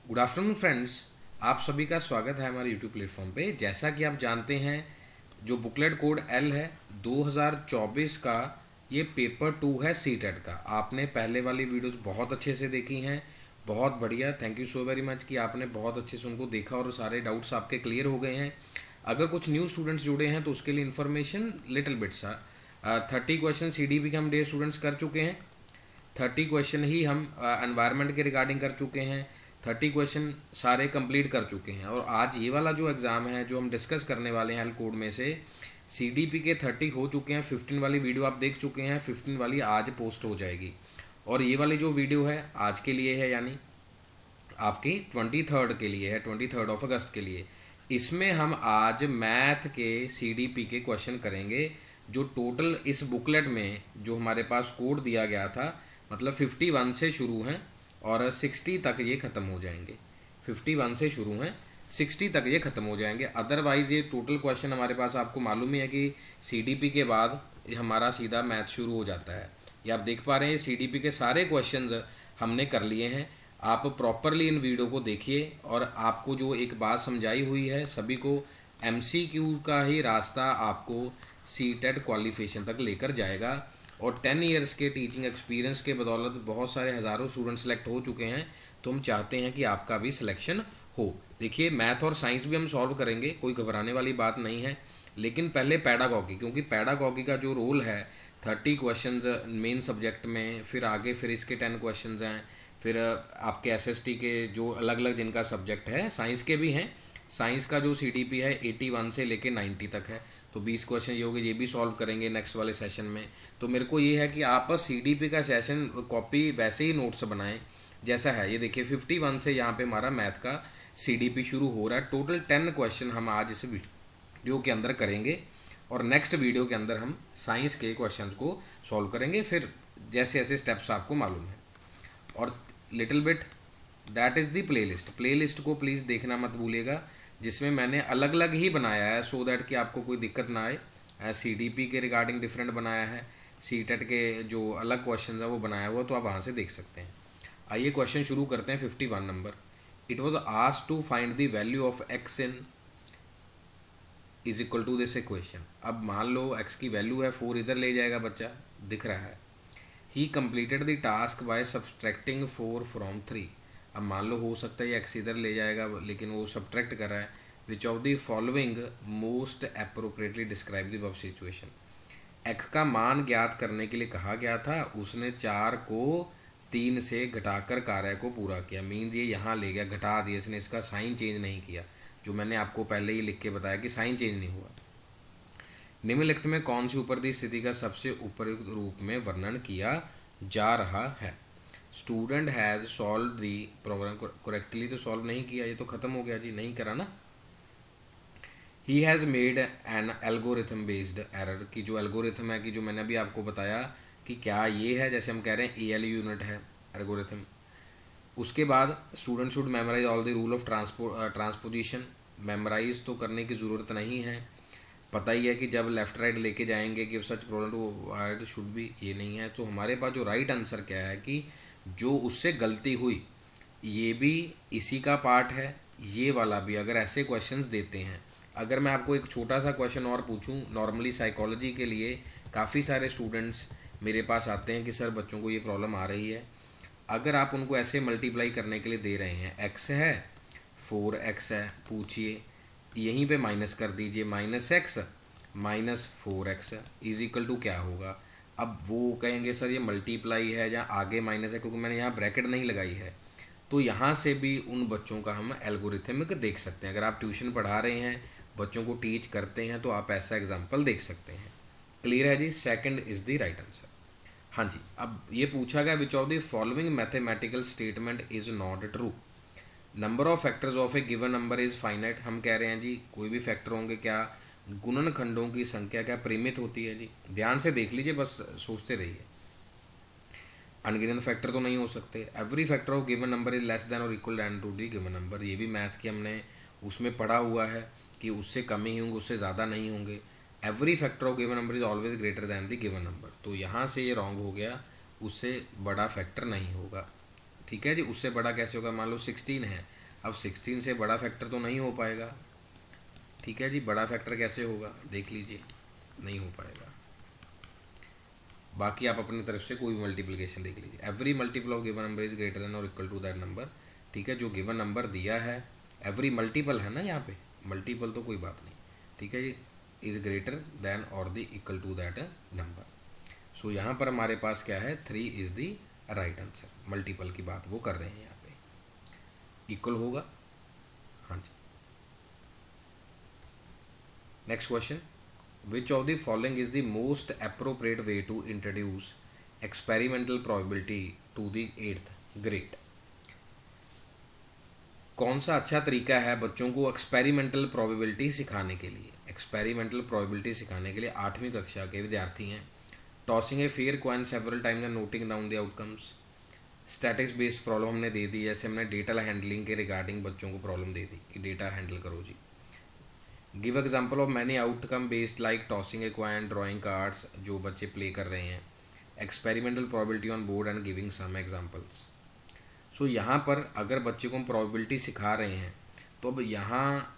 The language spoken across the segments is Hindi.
Good afternoon friends. आप सभी का स्वागत है हमारे यूट्यूब प्लेटफॉर्म पे। जैसा कि आप जानते हैं, जो बुकलेट कोड एल है 2024 का, ये पेपर 2 है सीटेट का। आपने पहले वाली वीडियोस बहुत अच्छे से देखी हैं, बहुत बढ़िया। Thank you so very much कि आपने बहुत अच्छे से उनको देखा और सारे डाउट्स आपके क्लियर हो गए हैं। अगर कुछ न्यू स्टूडेंट्स जुड़े हैं तो उसके लिए इन्फॉर्मेशन लिटिल बिट सा 30 क्वेश्चन CDP के हम डे स्टूडेंट्स कर चुके हैं। 30 क्वेश्चन ही हम एनवायरनमेंट के रिगार्डिंग कर चुके हैं। 30 क्वेश्चन सारे कंप्लीट कर चुके हैं। और आज ये वाला जो एग्ज़ाम है जो हम डिस्कस करने वाले हैं एल कोड में से, CDP के 30 हो चुके हैं। 15 वाली वीडियो आप देख चुके हैं, 15 वाली आज पोस्ट हो जाएगी। और ये वाली जो वीडियो है आज के लिए है, यानी आपकी 23 के लिए है, 23 के लिए। इसमें हम आज मैथ के CDP के क्वेश्चन करेंगे, जो टोटल इस बुकलेट में जो हमारे पास कोड दिया गया था, मतलब 51 से शुरू हैं और 60 तक ये ख़त्म हो जाएंगे। 51 से शुरू हैं, 60 तक ये ख़त्म हो जाएंगे। अदरवाइज़ ये टोटल क्वेश्चन हमारे पास, आपको मालूम ही है कि CDP के बाद हमारा सीधा मैथ शुरू हो जाता है। ये आप देख पा रहे हैं, CDP के सारे क्वेश्चंस हमने कर लिए हैं। आप प्रॉपरली इन वीडियो को देखिए और आपको जो एक बात समझाई हुई है सभी को, MCQ का ही रास्ता आपको सीटेट क्वालिफिकेशन तक लेकर जाएगा। और 10 इयर्स के टीचिंग एक्सपीरियंस के बदौलत बहुत सारे हज़ारों स्टूडेंट सेलेक्ट हो चुके हैं। तो हम चाहते हैं कि आपका भी सिलेक्शन हो। देखिए, मैथ और साइंस भी हम सॉल्व करेंगे, कोई घबराने वाली बात नहीं है। लेकिन पहले पैडागॉगी, क्योंकि पैडागॉगी का जो रोल है, 30 क्वेश्चंस मेन सब्जेक्ट में, फिर आगे फिर इसके 10 क्वेश्चंस हैं, फिर आपके SST के जो अलग अलग जिनका सब्जेक्ट है, साइंस के भी हैं। साइंस का जो CDP है 81 से लेके 90 तक है। तो 20 क्वेश्चन ये हो गए, ये भी सॉल्व करेंगे नेक्स्ट वाले सेशन में। तो मेरे को ये है कि आप CDP का सेशन कॉपी वैसे ही नोट्स बनाएं जैसा है। ये देखिए 51 से यहाँ पे हमारा मैथ का CDP शुरू हो रहा है। टोटल 10 क्वेश्चन हम आज इस वीडियो के अंदर करेंगे और नेक्स्ट वीडियो के अंदर हम साइंस के क्वेश्चन को सॉल्व करेंगे, फिर जैसे ऐसे स्टेप्स आपको मालूम है। और little bit that is the playlist. Playlist को प्लीज़ देखना मत भूलिएगा, जिसमें मैंने अलग अलग ही बनाया है, सो दैट कि आपको कोई दिक्कत ना आए। CDP के रिगार्डिंग डिफरेंट बनाया है, सीटेट के जो अलग क्वेश्चन है वो बनाया हुआ, तो आप वहाँ से देख सकते हैं। आइए क्वेश्चन शुरू करते हैं। 51 नंबर। It was asked to find the value of x in is equal to this equation. अब मान लो x की वैल्यू है 4, इधर ले जाएगा बच्चा, दिख रहा है। ही completed the task by subtracting 4 from 3। अब मान लो हो सकता है x इधर ले जाएगा, लेकिन वो सब्ट्रैक्ट कर रहा है। विच of the following most appropriately describe the above situation. x का मान ज्ञात करने के लिए कहा गया था, उसने 4 को 3 से घटाकर कार्य को पूरा किया। मीन्स ये यहाँ ले गया, घटा दिया इसने, इसका साइन चेंज नहीं किया, जो मैंने आपको पहले ही लिख के बताया कि साइन चेंज नहीं हुआ। निम्नलिखित में कौन सी ऊपर दी स्थिति का सबसे उपयुक्त रूप में वर्णन किया जा रहा है। Student has solve the programme correctly, तो सॉल्व नहीं किया, ये तो खत्म हो गया जी, नहीं करा ना। He has made an algorithm based error, की जो एल्गोरिथम है, कि जो मैंने अभी आपको बताया कि क्या ये है, जैसे हम कह रहे हैं ALU यूनिट है एल्गोरिथम। उसके बाद student should memorise all the rule of transposition. Memorise तो करने की ज़रूरत नहीं है, पता ही है कि जब लेफ्ट राइट लेके जाएंगे कि such problem to write should भी, ये नहीं है। तो हमारे पास जो राइट आंसर क्या है कि जो उससे गलती हुई, ये भी इसी का पार्ट है, ये वाला भी। अगर ऐसे क्वेश्चंस देते हैं, अगर मैं आपको एक छोटा सा क्वेश्चन और पूछूं, नॉर्मली साइकोलॉजी के लिए काफ़ी सारे स्टूडेंट्स मेरे पास आते हैं कि सर बच्चों को ये प्रॉब्लम आ रही है। अगर आप उनको ऐसे मल्टीप्लाई करने के लिए दे रहे हैं, x है 4x है, पूछिए यहीं पे माइनस कर दीजिए, -x minus 4x is equal to क्या होगा। अब वो कहेंगे सर ये मल्टीप्लाई है, जहाँ आगे माइनस है, क्योंकि मैंने यहाँ ब्रैकेट नहीं लगाई है। तो यहाँ से भी उन बच्चों का हम एल्गोरिथमिक देख सकते हैं। अगर आप ट्यूशन पढ़ा रहे हैं, बच्चों को टीच करते हैं, तो आप ऐसा एग्जाम्पल देख सकते हैं। क्लियर है जी, second is the right answer. हाँ जी, अब ये पूछा गया which of the following mathematical statement is not true. Number of factors of a given number is finite. हम कह रहे हैं जी कोई भी फैक्टर होंगे, क्या गुणनखंडों की संख्या क्या परिमित होती है जी। ध्यान से देख लीजिए, बस सोचते रहिए। अनगिनत फैक्टर तो नहीं हो सकते। Every factor of given number is less than और equal than to the given number. ये भी मैथ की हमने उसमें पढ़ा हुआ है कि उससे कम ही होंगे, उससे ज़्यादा नहीं होंगे। Every factor of given number is always greater than the given number. तो यहाँ से ये रॉन्ग हो गया, उससे बड़ा फैक्टर नहीं होगा। ठीक है जी, उससे बड़ा कैसे होगा। मान लो 16 है, अब 16 से बड़ा फैक्टर तो नहीं हो पाएगा, ठीक है जी। बड़ा फैक्टर कैसे होगा देख लीजिए, नहीं हो पाएगा। बाकी आप अपनी तरफ से कोई भी मल्टीप्लिकेशन देख लीजिए। Every multiple of given number is greater than और इक्वल टू दैट नंबर, ठीक है। जो गिवन नंबर दिया है, एवरी मल्टीपल है ना यहाँ पे, मल्टीपल तो कोई बात नहीं, ठीक है जी, इज ग्रेटर देन और the equal to that number. So यहाँ पर हमारे पास क्या है, 3 is the right answer. Multiple की बात वो कर रहे हैं यहाँ पे, इक्वल होगा, हाँ जी। Next question, which of the following is the most appropriate way to introduce experimental probability to the 8th grade. कौन सा अच्छा तरीका है बच्चों को एक्सपेरिमेंटल प्रोबेबिलिटी सिखाने के लिए। एक्सपेरिमेंटल प्रोबेबिलिटी सिखाने के लिए 8वीं कक्षा के विद्यार्थी हैं। Tossing a fair coin several times and noting down the outcomes. Statics based problem हमने दे दी, जैसे हमने डेटा हैंडलिंग के रिगार्डिंग बच्चों को प्रॉब्लम दे दी कि डेटा हैंडल करो जी। Give example of many outcome based like tossing a coin, drawing cards, जो बच्चे प्ले कर रहे हैं। Experimental probability on board and giving some examples. So यहाँ पर अगर बच्चे को हम प्रोबेबिलिटी सिखा रहे हैं तो अब यहाँ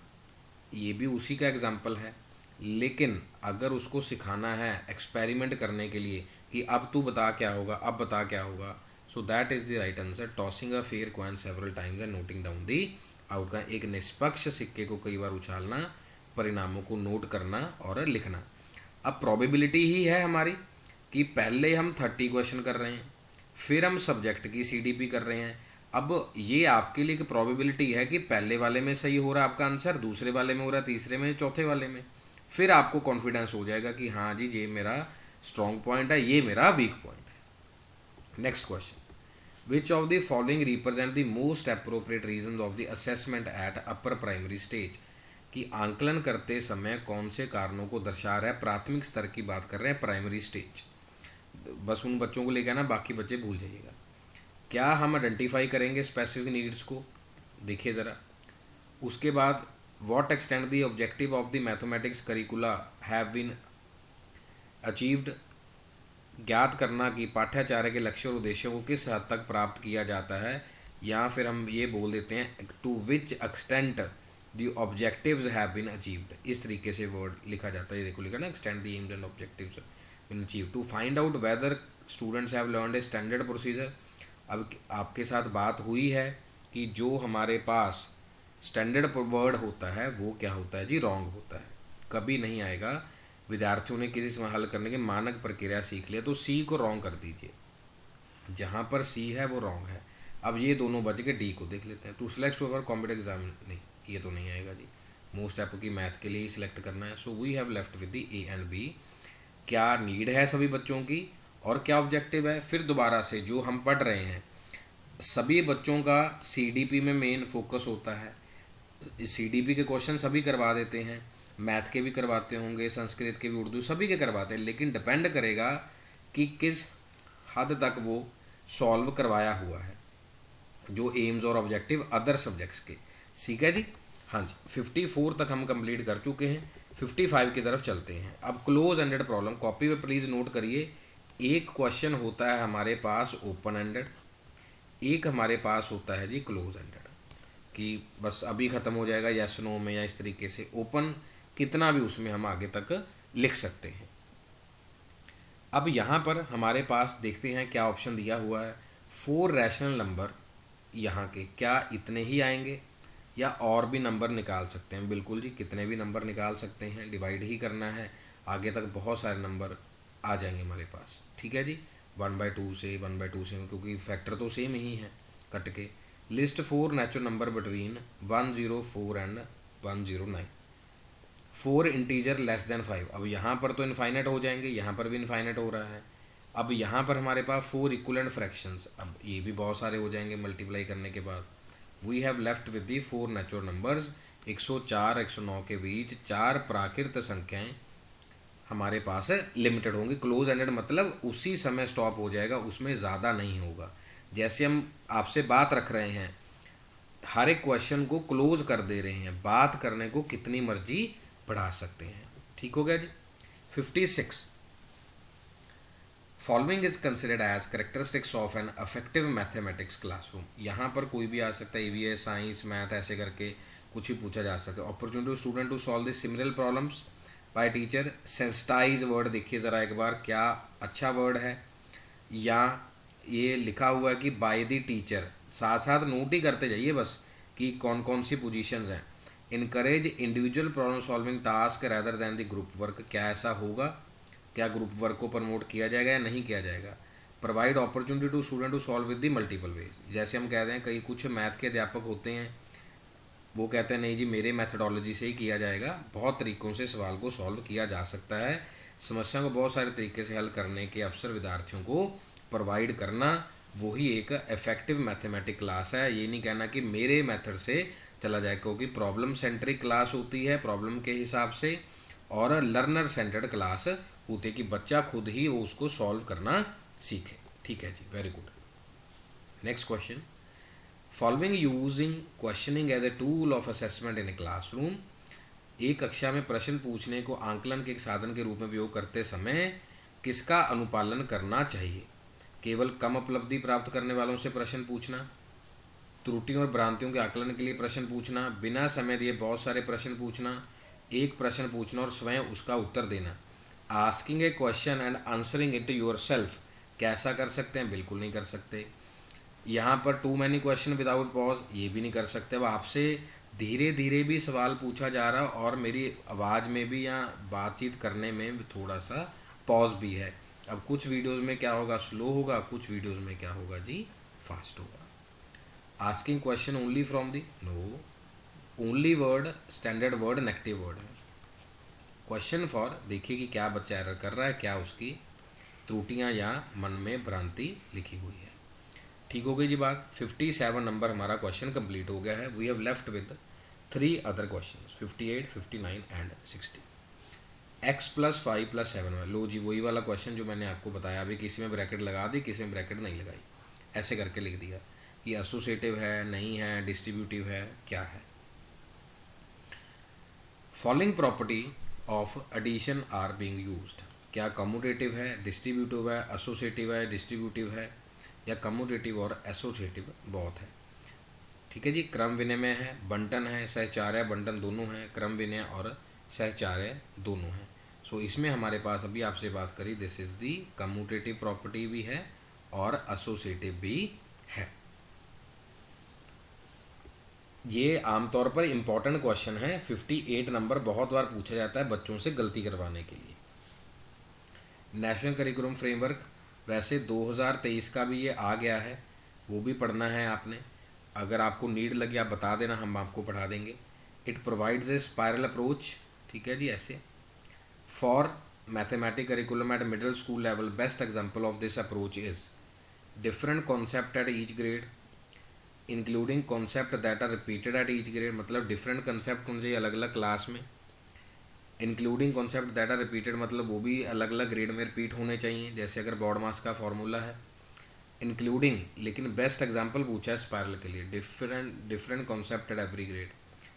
ये भी उसी का एग्जाम्पल है, लेकिन अगर उसको सिखाना है एक्सपेरिमेंट करने के लिए कि अब तू बता क्या होगा, अब बता क्या होगा, so that is the right answer. Tossing a fair coin several times and noting down the outcome. एक निष्पक्ष सिक्के को कई बार उछालना, परिणामों को नोट करना और लिखना। अब प्रोबेबिलिटी ही है हमारी कि पहले हम 30 क्वेश्चन कर रहे हैं, फिर हम सब्जेक्ट की CDP कर रहे हैं। अब ये आपके लिए एक प्रोबेबिलिटी है कि पहले वाले में सही हो रहा है आपका आंसर, दूसरे वाले में हो रहा है, तीसरे में, चौथे वाले में। फिर आपको कॉन्फिडेंस हो जाएगा कि हाँ जी ये मेरा स्ट्रॉन्ग पॉइंट है, ये मेरा वीक पॉइंट है। Next question, which of the following represent the most appropriate reason of the assessment at upper primary stage. कि आंकलन करते समय कौन से कारणों को दर्शा रहा है, प्राथमिक स्तर की बात कर रहे हैं, प्राइमरी स्टेज। बस उन बच्चों को लेकर ना, बाकी बच्चे भूल जाइएगा। क्या हम आइडेंटिफाई करेंगे स्पेसिफिक नीड्स को, देखिए ज़रा। उसके बाद what extend the objective of the mathematics curricula have been achieved. ज्ञात करना कि पाठ्याचार्य के लक्ष्य और उद्देश्यों को किस हद तक प्राप्त किया जाता है, या फिर हम ये बोल देते हैं to which extent the objectives have been achieved. इस तरीके से वर्ड लिखा जाता है, देखो लिखा ना, extend the aims and objectives been achieved. To find out whether students have learned a standard procedure. अब आपके साथ बात हुई है कि जो हमारे पास स्टैंडर्ड वर्ड होता है वो क्या होता है जी, रॉन्ग होता है, कभी नहीं आएगा। विद्यार्थियों ने किसी समय हल करने की मानक प्रक्रिया सीख लिया तो सी को रॉन्ग कर दीजिए, जहाँ पर सी है वो रॉन्ग है। अब ये दोनों बच के डी को देख लेते हैं। To select over competitive exam, नहीं ये तो नहीं आएगा जी, मोस्ट ऐप की मैथ के लिए ही सिलेक्ट करना है। So we have left with the A and B. क्या नीड है सभी बच्चों की और क्या ऑब्जेक्टिव है। फिर दोबारा से जो हम पढ़ रहे हैं, सभी बच्चों का CDP में मेन फोकस होता है। CDP के क्वेश्चन सभी करवा देते हैं, मैथ के भी करवाते होंगे, संस्कृत के भी, उर्दू सभी के करवाते हैं, लेकिन डिपेंड करेगा कि किस हद तक वो सॉल्व करवाया हुआ है, जो एम्स और ऑब्जेक्टिव अदर सब्जेक्ट्स के। ठीक है जी, हाँ जी। 54 तक हम कंप्लीट कर चुके हैं, 55 की तरफ चलते हैं। अब क्लोज एंडेड प्रॉब्लम, कॉपी पे प्लीज़ नोट करिए। एक क्वेश्चन होता है हमारे पास ओपन एंडेड, एक हमारे पास होता है जी क्लोज एंडेड, कि बस अभी ख़त्म हो जाएगा यस नो में, या इस तरीके से ओपन कितना भी उसमें हम आगे तक लिख सकते हैं। अब यहाँ पर हमारे पास देखते हैं क्या ऑप्शन दिया हुआ है। 4 रैशनल नंबर यहाँ के, क्या इतने ही आएंगे या और भी नंबर निकाल सकते हैं। बिल्कुल जी, कितने भी नंबर निकाल सकते हैं, डिवाइड ही करना है, आगे तक बहुत सारे नंबर आ जाएंगे हमारे पास। ठीक है जी, 1/2 से 1/2 से, क्योंकि फैक्टर तो सेम ही है कट के। List 4 natural number between 104 and 109। 4 integer less than 5। अब यहाँ पर तो इनफाइनाइट हो जाएंगे, यहाँ पर भी इनफाइनाइट हो रहा है। अब यहाँ पर हमारे पास 4 इक्वलेंट फ्रैक्शंस, अब ये भी बहुत सारे हो जाएंगे मल्टीप्लाई करने के बाद। We have left with the 4 natural numbers. 104 109 के बीच 4 प्राकृत संख्याएं हमारे पास लिमिटेड होंगी। क्लोज एंडेड मतलब उसी समय स्टॉप हो जाएगा, उसमें ज़्यादा नहीं होगा। जैसे हम आपसे बात रख रहे हैं, हर एक क्वेश्चन को क्लोज कर दे रहे हैं, बात करने को कितनी मर्जी बढ़ा सकते हैं। ठीक हो गया जी। 56, following is considered as characteristics of an affective mathematics classroom. यहाँ पर कोई भी आ सकता है, ईवीएस, साइंस, मैथ, ऐसे करके कुछ भी पूछा जा सकता है। Opportunity to student to solve this similar problems by teacher. Sensitise word देखिए ज़रा एक बार, क्या अच्छा वर्ड है, या ये लिखा हुआ है कि बाय द टीचर, साथ साथ नोट ही करते जाइए बस कि कौन कौन सी पोजीशंस हैं। Encourage individual problem solving task rather than the group work, क्या ऐसा होगा, क्या ग्रुप वर्क को प्रमोट किया जाएगा या नहीं किया जाएगा। Provide opportunity to student to solve with the multiple ways, जैसे हम कहते हैं कई कुछ मैथ के अध्यापक होते हैं, वो कहते हैं नहीं जी मेरे मैथडोलॉजी से ही किया जाएगा। बहुत तरीक़ों से सवाल को सॉल्व किया जा सकता है। समस्या को बहुत सारे तरीके से हल करने के अवसर विद्यार्थियों को प्रोवाइड करना, वही एक इफेक्टिव मैथमेटिक क्लास है। ये नहीं कहना कि मेरे मेथड से चला जाए, क्योंकि प्रॉब्लम सेंट्रिक क्लास होती है प्रॉब्लम के हिसाब से, और लर्नर सेंटर्ड क्लास होती है कि बच्चा खुद ही वो उसको सॉल्व करना सीखे। ठीक है जी, very good. Next question, following using questioning as a tool of assessment in a classroom. एक कक्षा में प्रश्न पूछने को आंकलन के एक साधन के रूप में उपयोग करते समय किसका अनुपालन करना चाहिए। केवल कम उपलब्धि प्राप्त करने वालों से प्रश्न पूछना, त्रुटियों और भ्रांतियों के आकलन के लिए प्रश्न पूछना, बिना समय दिए बहुत सारे प्रश्न पूछना, एक प्रश्न पूछना और स्वयं उसका उत्तर देना। Asking A question and answering it your self, कैसा कर सकते हैं, बिल्कुल नहीं कर सकते। यहाँ पर too many question without pause, ये भी नहीं कर सकते। अब आपसे धीरे धीरे भी सवाल पूछा जा रहा है और मेरी आवाज़ में भी या बातचीत करने में थोड़ा सा पॉज भी है। अब कुछ वीडियोस में क्या होगा, स्लो होगा, कुछ वीडियोस में क्या होगा जी, फास्ट होगा। Asking question only from the, no, only word standard word negative word है। क्वेश्चन फॉर, देखिए कि क्या बच्चा एरर कर रहा है, क्या उसकी त्रुटियां या मन में भ्रांति लिखी हुई है। ठीक हो गई जी बात। 57 नंबर हमारा क्वेश्चन कंप्लीट हो गया है। We have left with 3 other question, 58, 59 and 60। x + 5 + 7 में, लो जी वही वाला क्वेश्चन जो मैंने आपको बताया अभी, किसी में ब्रैकेट लगा दी, किसी में ब्रैकेट नहीं लगाई, ऐसे करके लिख दिया कि एसोसिएटिव है, नहीं है, डिस्ट्रीब्यूटिव है, क्या है। Following property of addition are being used, क्या कम्यूटेटिव है, डिस्ट्रीब्यूटिव है, एसोसिएटिव है, डिस्ट्रीब्यूटिव है, या कम्यूटेटिव और एसोसिएटिव बहुत है। ठीक है जी। क्रम विनिमय है, बंटन है, सहचार्य बंटन दोनों हैं, क्रम विनय और सहचार्य दोनों हैं। सो इसमें हमारे पास अभी आपसे बात करी, this is the commutative property भी है और एसोसिएटिव भी है। ये आमतौर पर इम्पॉर्टेंट क्वेश्चन है, 58 नंबर बहुत बार पूछा जाता है बच्चों से गलती करवाने के लिए। नेशनल करिकुलम फ्रेमवर्क, वैसे 2023 का भी ये आ गया है, वो भी पढ़ना है आपने। अगर आपको नीड लगे आप बता देना, हम आपको पढ़ा देंगे। It provides a spiral approach, ठीक है जी, ऐसे for mathematic curriculum at middle school level. Best example of this approach is different concept at each grade, including concept that are repeated at each grade, मतलब डिफरेंट कॉन्सेप्ट होने चाहिए अलग अलग क्लास में। Including concept that are repeated मतलब वो भी अलग अलग ग्रेड में रिपीट होने चाहिए, जैसे अगर बॉड मास का फॉर्मूला है। इंक्लूडिंग, लेकिन बेस्ट एग्जांपल पूछा है स्पायरल के लिए, different concept at every grade,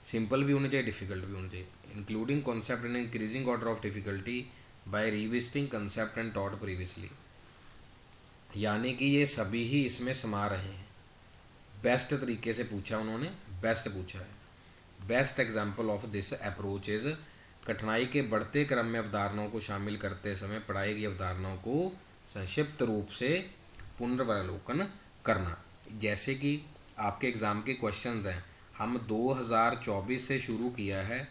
simple भी होने चाहिए, डिफिकल्ट भी होने चाहिए। Including concept in increasing order of difficulty by revisiting concept and taught previously, यानी कि ये सभी ही इसमें समा रहे हैं। बेस्ट तरीके से पूछा उन्होंने, बेस्ट पूछा है। Best example of this approach is कठिनाई के बढ़ते क्रम में अवधारणाओं को शामिल करते समय पढ़ाई की अवधारणाओं को संक्षिप्त रूप से पुनर्वलोकन करना। जैसे कि आपके एग्ज़ाम के क्वेश्चंस हैं, हम 2024 से शुरू किया है,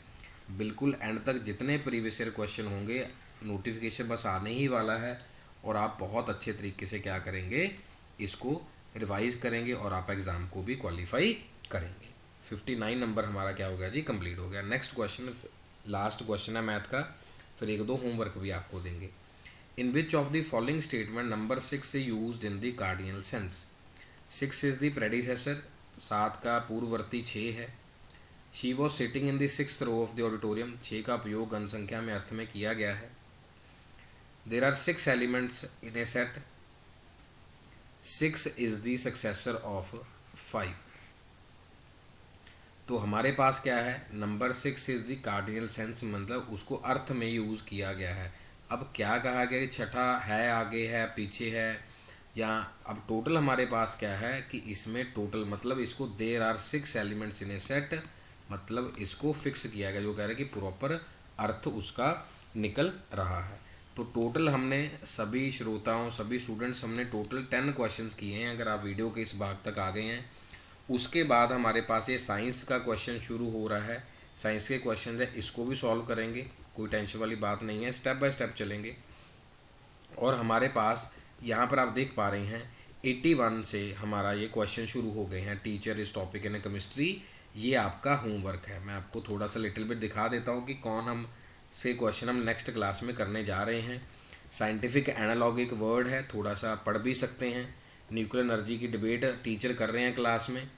बिल्कुल एंड तक जितने प्रीवियस ईयर क्वेश्चन होंगे, नोटिफिकेशन बस आने ही वाला है और आप बहुत अच्छे तरीके से क्या करेंगे, इसको रिवाइज करेंगे और आप एग्ज़ाम को भी क्वालिफाई करेंगे। 59 नंबर हमारा क्या हो गया जी, कंप्लीट हो गया। नेक्स्ट क्वेश्चन, लास्ट क्वेश्चन है मैथ का, फिर एक दो होमवर्क भी आपको देंगे। In which of the following statement number 6 is used in the cardinal sense। 6 is the predecessor, 7 का पूर्ववर्ती 6 है। She was sitting in the 6th row of the auditorium, 6 का उपयोग घन संख्या में अर्थ में किया गया है। There are 6 elements in a set, 6 is the successor of 5। तो हमारे पास क्या है, number 6 is the cardinal sense, मतलब उसको अर्थ में यूज़ किया गया है। अब क्या कहा गया कि छठा है, आगे है, पीछे है, या अब टोटल हमारे पास क्या है कि इसमें टोटल मतलब इसको there are 6 elements in a set, मतलब इसको फिक्स किया गया, जो कह रहा है कि प्रॉपर अर्थ उसका निकल रहा है। तो टोटल हमने सभी श्रोताओं, सभी स्टूडेंट्स, हमने टोटल 10 क्वेश्चंस किए हैं। अगर आप वीडियो के इस भाग तक आ गए हैं, उसके बाद हमारे पास ये साइंस का क्वेश्चन शुरू हो रहा है। साइंस के क्वेश्चन है, इसको भी सॉल्व करेंगे, कोई टेंशन वाली बात नहीं है, स्टेप बाय स्टेप चलेंगे। और हमारे पास यहाँ पर आप देख पा रहे हैं 81 से हमारा ये क्वेश्चन शुरू हो गए हैं। टीचर इस टॉपिक इन केमिस्ट्री, ये आपका होमवर्क है। मैं आपको थोड़ा सा लिटिल बिट दिखा देता हूँ कि कौन हम से क्वेश्चन हम नेक्स्ट क्लास में करने जा रहे हैं। साइंटिफिक एनालॉग एक वर्ड है, थोड़ा सा पढ़ भी सकते हैं। न्यूक्लियर एनर्जी की डिबेट टीचर कर रहे हैं क्लास में,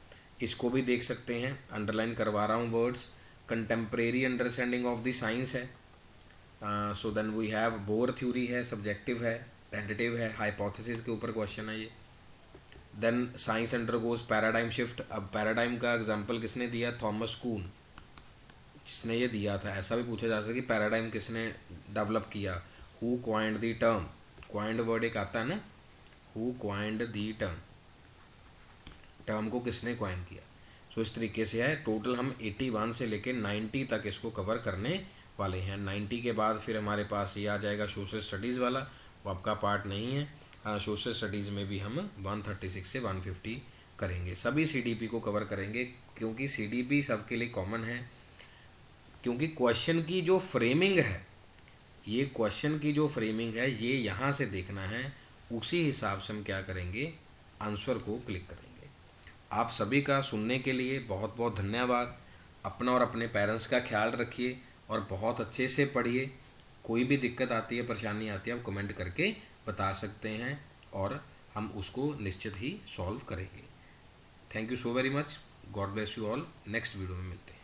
इसको भी देख सकते हैं, अंडरलाइन करवा रहा हूँ words. Contemporary understanding of the science है। So then we have Bohr theory है, सब्जेक्टिव है, टेंटेटिव है, हाइपोथेसिस के ऊपर क्वेश्चन है ये। Then science undergoes paradigm shift. अब पैराडाइम का एग्जांपल किसने दिया? थॉमस कून, जिसने ये दिया था। ऐसा भी पूछा जा सकता है कि पैराडाइम किसने डेवलप किया? Who coined the term, coined word एक आता है ना, who coined the term, term को किसने क्वाइन किया। सो इस तरीके से है। टोटल हम 81 से लेकर 90 तक इसको कवर करने वाले हैं। 90 के बाद फिर हमारे पास ये आ जाएगा सोशल स्टडीज़ वाला, वो आपका पार्ट नहीं है। सोशल स्टडीज़ में भी हम 136 से 150 करेंगे। सभी सीडीपी को कवर करेंगे, क्योंकि सीडीपी सबके लिए कॉमन है। क्योंकि क्वेश्चन की जो फ्रेमिंग है, ये क्वेश्चन की जो फ्रेमिंग है, ये यहाँ से देखना है, उसी हिसाब से हम क्या करेंगे, आंसर को क्लिक करेंगे। आप सभी का सुनने के लिए बहुत बहुत धन्यवाद। अपना और अपने पेरेंट्स का ख्याल रखिए और बहुत अच्छे से पढ़िए। कोई भी दिक्कत आती है, परेशानी आती है, आप कमेंट करके बता सकते हैं और हम उसको निश्चित ही सॉल्व करेंगे। Thank you so very much. God bless you all. Next video में मिलते हैं।